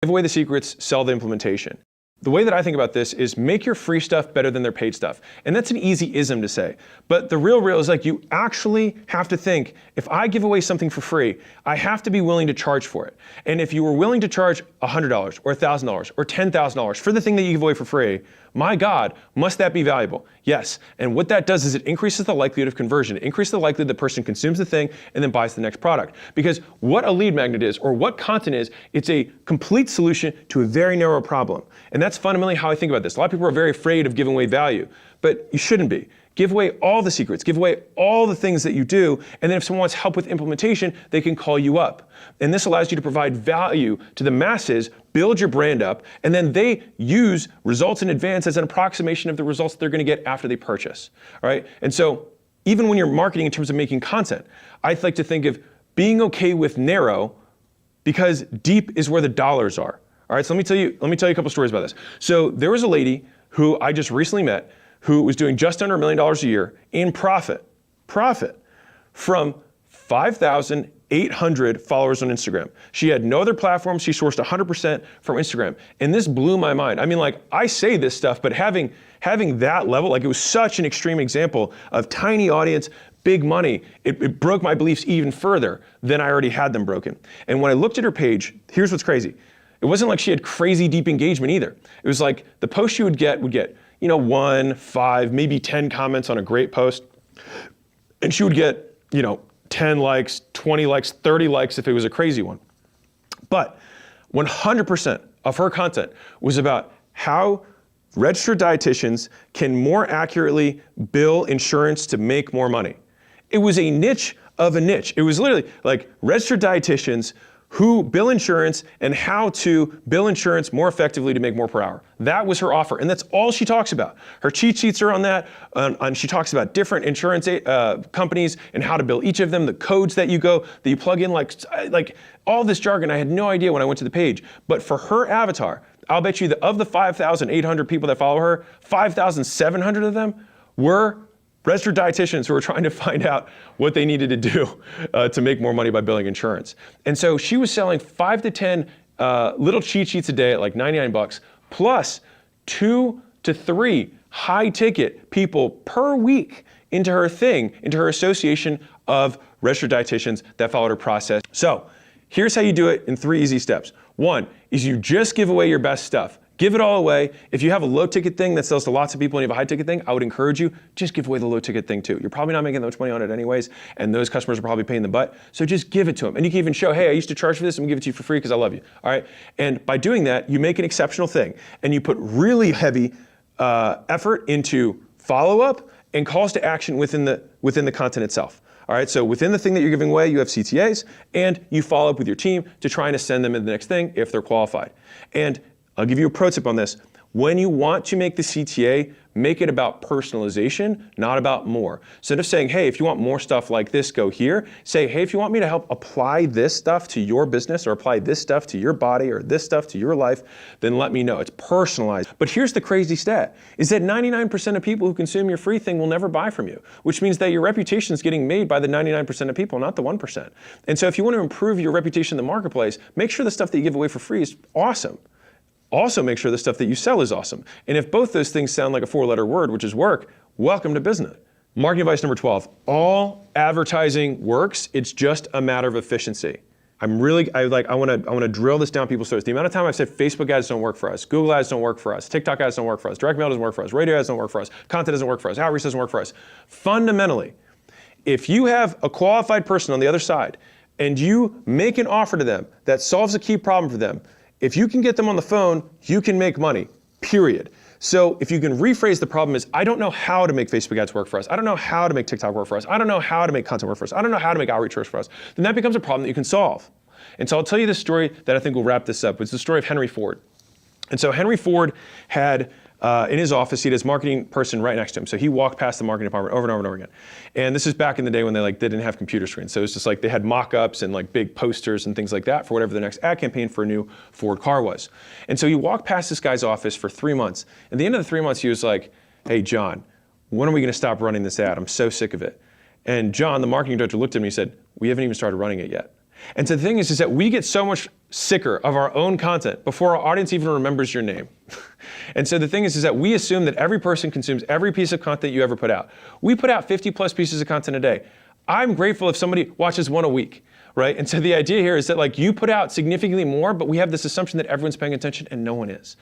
Give away the secrets, sell the implementation. The way that I think about this is make your free stuff better than their paid stuff. And that's an easy ism to say. But the real is like you actually have to think, if I give away something for free, I have to be willing to charge for it. And if you were willing to charge $100 or $1,000 or $10,000 for the thing that you give away for free, my God, must that be valuable? Yes. And what that does is it increases the likelihood of conversion. It increases the likelihood the person consumes the thing and then buys the next product. Because what a lead magnet is, or what content is, it's a complete solution to a very narrow problem. And that's fundamentally how I think about this. A lot of people are very afraid of giving away value, but you shouldn't be. Give away all the secrets, give away all the things that you do, and then if someone wants help with implementation, they can call you up. And this allows you to provide value to the masses, build your brand up, and then they use results in advance as an approximation of the results that they're gonna get after they purchase, all right? And so even when you're marketing in terms of making content, I like to think of being okay with narrow because deep is where the dollars are. All right, so let me tell you a couple stories about this. So there was a lady who I just recently met who was doing just under $1 million a year in profit from 5,800 followers on Instagram. She had no other platform. She sourced 100% from Instagram. And this blew my mind. I mean, like, I say this stuff, but having that level, like, it was such an extreme example of tiny audience, big money. It broke my beliefs even further than I already had them broken. And when I looked at her page, here's what's crazy. It wasn't like she had crazy deep engagement either. It was like the post she would get, 1, 5, maybe 10 comments on a great post. And she would get, 10 likes, 20 likes, 30 likes if it was a crazy one. But 100% of her content was about how registered dietitians can more accurately bill insurance to make more money. It was a niche of a niche. It was literally like registered dietitians who bill insurance and how to bill insurance more effectively to make more per hour. That was her offer, and that's all she talks about. Her cheat sheets are on that, and she talks about different insurance companies and how to bill each of them, the codes that you plug in, like all this jargon. I had no idea when I went to the page, but for her avatar, I'll bet you that of the 5,800 people that follow her, 5,700 of them were registered dietitians who were trying to find out what they needed to do to make more money by billing insurance. And so she was selling 5 to 10 little cheat sheets a day at like 99 bucks, plus 2 to 3 high ticket people per week into her thing, into her association of registered dietitians that followed her process. So here's how you do it in 3 easy steps. 1 is you just give away your best stuff. Give it all away. If you have a low ticket thing that sells to lots of people and you have a high ticket thing, I would encourage you, just give away the low ticket thing too. You're probably not making that much money on it anyways, and those customers are probably paying the butt, so just give it to them. And you can even show, hey, I used to charge for this, I'm gonna give it to you for free because I love you, all right? And by doing that, you make an exceptional thing, and you put really heavy effort into follow-up and calls to action within the content itself. All right, so within the thing that you're giving away, you have CTAs, and you follow up with your team to try and send them to the next thing if they're qualified. And I'll give you a pro tip on this. When you want to make the CTA, make it about personalization, not about more. Instead of saying, hey, if you want more stuff like this, go here, say, hey, if you want me to help apply this stuff to your business or apply this stuff to your body or this stuff to your life, then let me know. It's personalized. But here's the crazy stat, is that 99% of people who consume your free thing will never buy from you, which means that your reputation is getting made by the 99% of people, not the 1%. And so if you want to improve your reputation in the marketplace, make sure the stuff that you give away for free is awesome. Also make sure the stuff that you sell is awesome. And if both those things sound like a 4-letter word, which is work, welcome to business. Marketing advice number 12, all advertising works, it's just a matter of efficiency. I want to drill this down people's throats. The amount of time I've said Facebook ads don't work for us, Google ads don't work for us, TikTok ads don't work for us, direct mail doesn't work for us, radio ads don't work for us, content doesn't work for us, outreach doesn't work for us. Fundamentally, if you have a qualified person on the other side and you make an offer to them that solves a key problem for them, if you can get them on the phone, you can make money, period. So if you can rephrase the problem is, I don't know how to make Facebook ads work for us. I don't know how to make TikTok work for us. I don't know how to make content work for us. I don't know how to make outreach work for us. Then that becomes a problem that you can solve. And so I'll tell you this story that I think will wrap this up. It's the story of Henry Ford. And so Henry Ford had, in his office, he had his marketing person right next to him. So he walked past the marketing department over and over and over again. And this is back in the day when they didn't have computer screens. So it's just like they had mock-ups and big posters and things like that for whatever the next ad campaign for a new Ford car was. And so he walked past this guy's office for 3 months. At the end of the 3 months, he was like, hey, John, when are we gonna stop running this ad? I'm so sick of it. And John, the marketing director, looked at me and said, we haven't even started running it yet. And so the thing is that we get so much sicker of our own content before our audience even remembers your name. And so the thing is that we assume that every person consumes every piece of content you ever put out. We put out 50 plus pieces of content a day. I'm grateful if somebody watches one a week, right? And so the idea here is that like you put out significantly more, but we have this assumption that everyone's paying attention and no one is.